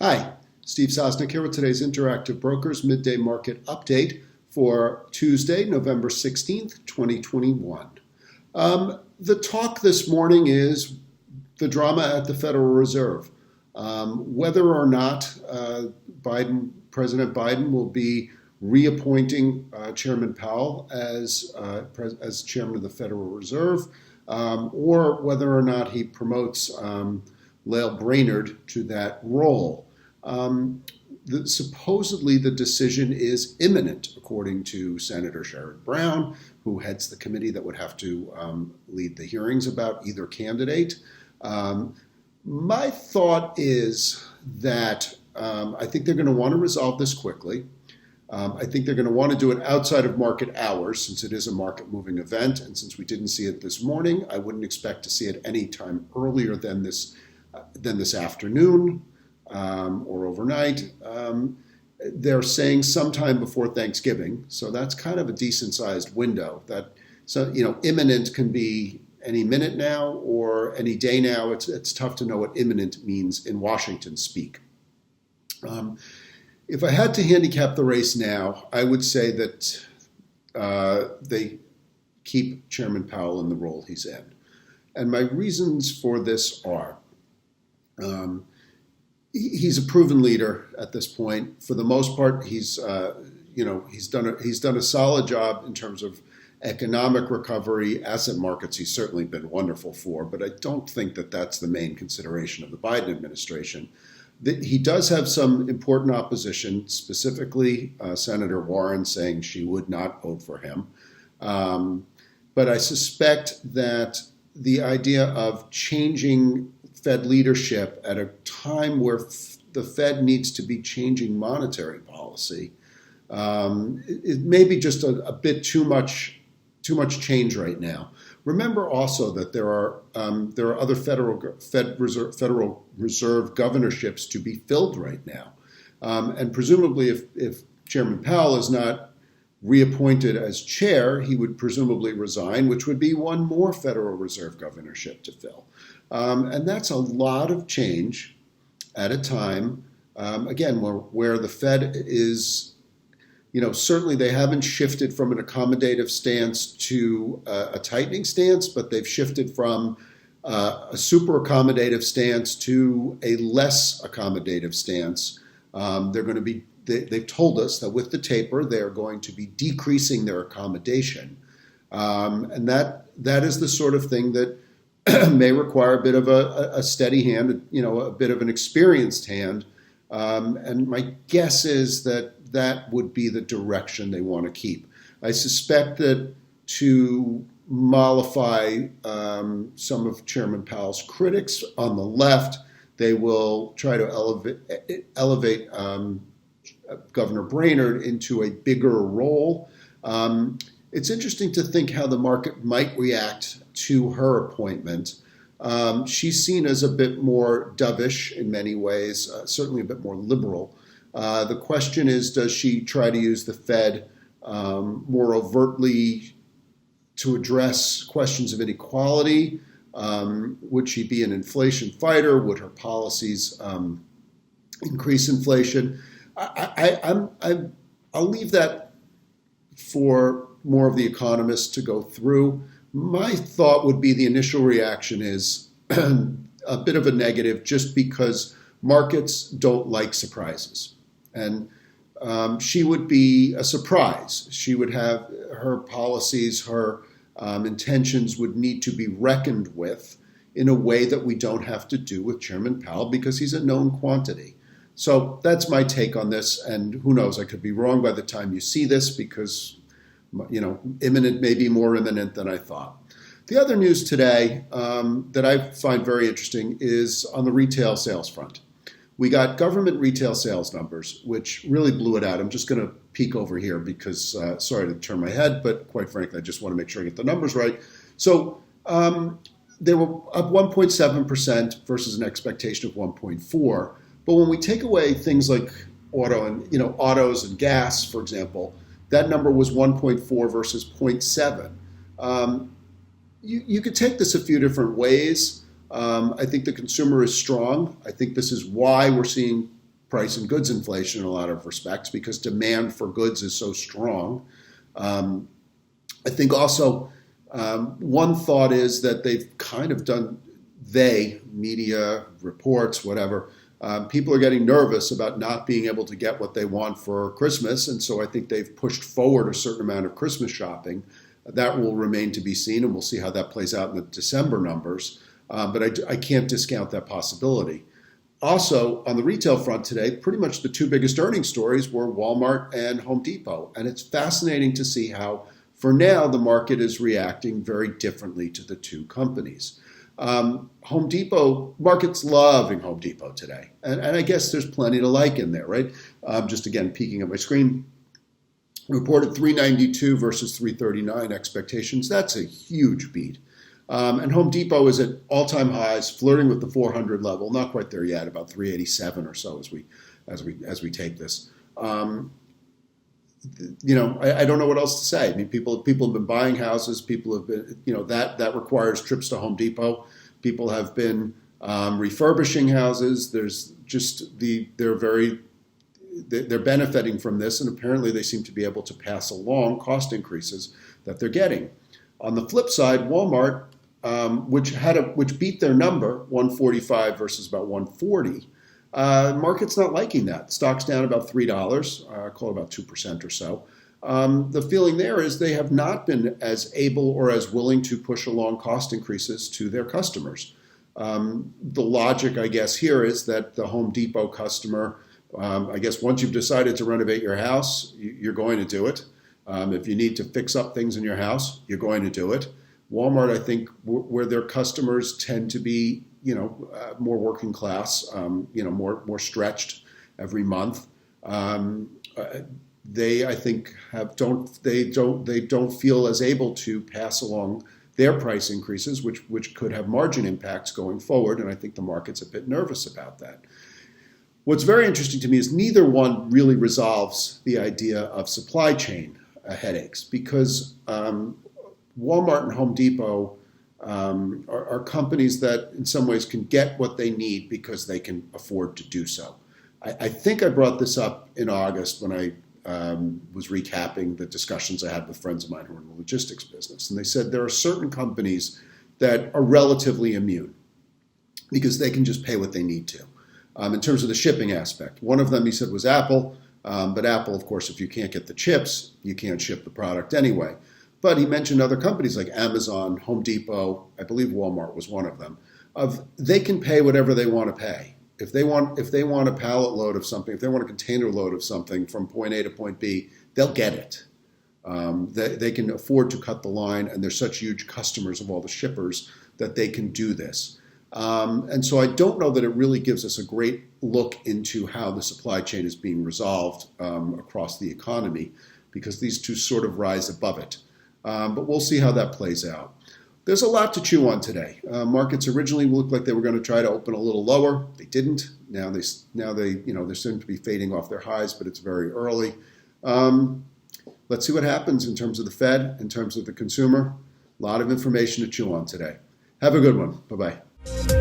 Hi, Steve Sosnick here with today's Interactive Brokers Midday Market Update for Tuesday, November 16th, 2021. The talk this morning is the drama at the Federal Reserve. Whether or not President Biden will be reappointing Chairman Powell as chairman of the Federal Reserve, or whether or not he promotes Lael Brainerd to that role. Supposedly the decision is imminent, according to Senator Sherrod Brown, who heads the committee that would have to lead the hearings about either candidate. My thought is that I think they're going to want to resolve this quickly. I think they're going to want to do it outside of market hours, since it is a market-moving event, and since we didn't see it this morning, I wouldn't expect to see it any time earlier than this afternoon. Or overnight. They're saying sometime before Thanksgiving, so that's kind of a decent-sized window. Imminent can be any minute now or any day now. It's tough to know what imminent means in Washington speak. If I had to handicap the race now, I would say that they keep Chairman Powell in the role he's in. And my reasons for this are, he's a proven leader at this point. For the most part, he's done a solid job in terms of economic recovery, asset markets. He's certainly been wonderful for, but I don't think that that's the main consideration of the Biden administration. He does have some important opposition, specifically Senator Warren saying she would not vote for him. But I suspect that the idea of changing Fed leadership at a time where the Fed needs to be changing monetary policy, it may be just a bit too much change right now. Remember also that there are other Federal Reserve governorships to be filled right now, and presumably if Chairman Powell is not reappointed as chair, he would presumably resign, which would be one more Federal Reserve governorship to fill. And that's a lot of change at a time, again, where the Fed is, certainly they haven't shifted from an accommodative stance to a tightening stance, but they've shifted from a super accommodative stance to a less accommodative stance. They've told us that with the taper, they're going to be decreasing their accommodation. And that is the sort of thing that may require a bit of a steady hand, a bit of an experienced hand. And my guess is that would be the direction they want to keep. I suspect that to mollify some of Chairman Powell's critics on the left, they will try to elevate Governor Brainerd into a bigger role. It's interesting to think how the market might react to her appointment. She's seen as a bit more dovish in many ways, certainly a bit more liberal. The question is, does she try to use the Fed more overtly to address questions of inequality? Would she be an inflation fighter? Would her policies increase inflation? I'll leave that for more of the economists to go through. My thought would be the initial reaction is a bit of a negative, just because markets don't like surprises. And she would be a surprise. She would have her policies, her intentions would need to be reckoned with in a way that we don't have to do with Chairman Powell, because he's a known quantity. So that's my take on this, and who knows, I could be wrong by the time you see this, because imminent may be more imminent than I thought. The other news today that I find very interesting is on the retail sales front. We got government retail sales numbers, which really blew it out. I'm just going to peek over here because, sorry to turn my head, but quite frankly, I just want to make sure I get the numbers right. So they were up 1.7% versus an expectation of 1.4%. But when we take away things like autos and gas, for example, that number was 1.4 versus 0.7. You could take this a few different ways. I think the consumer is strong. I think this is why we're seeing price and goods inflation in a lot of respects because demand for goods is so strong. I think also one thought is that they've kind of done, media, reports, whatever, people are getting nervous about not being able to get what they want for Christmas. And so I think they've pushed forward a certain amount of Christmas shopping. That will remain to be seen, and we'll see how that plays out in the December numbers. But I can't discount that possibility. Also, on the retail front today, pretty much the two biggest earnings stories were Walmart and Home Depot. And it's fascinating to see how, for now, the market is reacting very differently to the two companies. Home Depot, market's loving Home Depot today. And I guess there's plenty to like in there, right? Just again, peeking at my screen. Reported 392 versus 339 expectations. That's a huge beat. And Home Depot is at all-time highs, flirting with the 400 level. Not quite there yet, about 387 or so as we tape this. I don't know what else to say. I mean, people have been buying houses. People have been, that requires trips to Home Depot. People have been refurbishing houses. There's just they're benefiting from this, and apparently they seem to be able to pass along cost increases that they're getting. On the flip side, Walmart, which beat their number, 145 versus about 140. Market's not liking that. Stock's down about $3, call it about 2% or so. The feeling there is they have not been as able or as willing to push along cost increases to their customers. The logic, I guess, here is that the Home Depot customer, I guess once you've decided to renovate your house, you're going to do it. If you need to fix up things in your house, you're going to do it. Walmart, I think, where their customers tend to be, more working class, more stretched every month. They, I think, don't feel as able to pass along their price increases, which could have margin impacts going forward. And I think the market's a bit nervous about that. What's very interesting to me is neither one really resolves the idea of supply chain headaches, because Walmart and Home Depot are companies that in some ways can get what they need because they can afford to do so. I think I brought this up in August when I was recapping the discussions I had with friends of mine who are in the logistics business. And they said there are certain companies that are relatively immune because they can just pay what they need to. In terms of the shipping aspect, one of them, he said, was Apple. But Apple, of course, if you can't get the chips, you can't ship the product anyway. But he mentioned other companies like Amazon, Home Depot, I believe Walmart was one of them. They can pay whatever they want to pay. If they want a pallet load of something, if they want a container load of something from point A to point B, they'll get it. They can afford to cut the line, and they're such huge customers of all the shippers that they can do this. And so I don't know that it really gives us a great look into how the supply chain is being resolved across the economy, because these two sort of rise above it. But we'll see how that plays out. There's a lot to chew on today. Markets originally looked like they were going to try to open a little lower. They didn't. Now they seem to be fading off their highs, but it's very early. Let's see what happens in terms of the Fed, in terms of the consumer. A lot of information to chew on today. Have a good one. Bye-bye.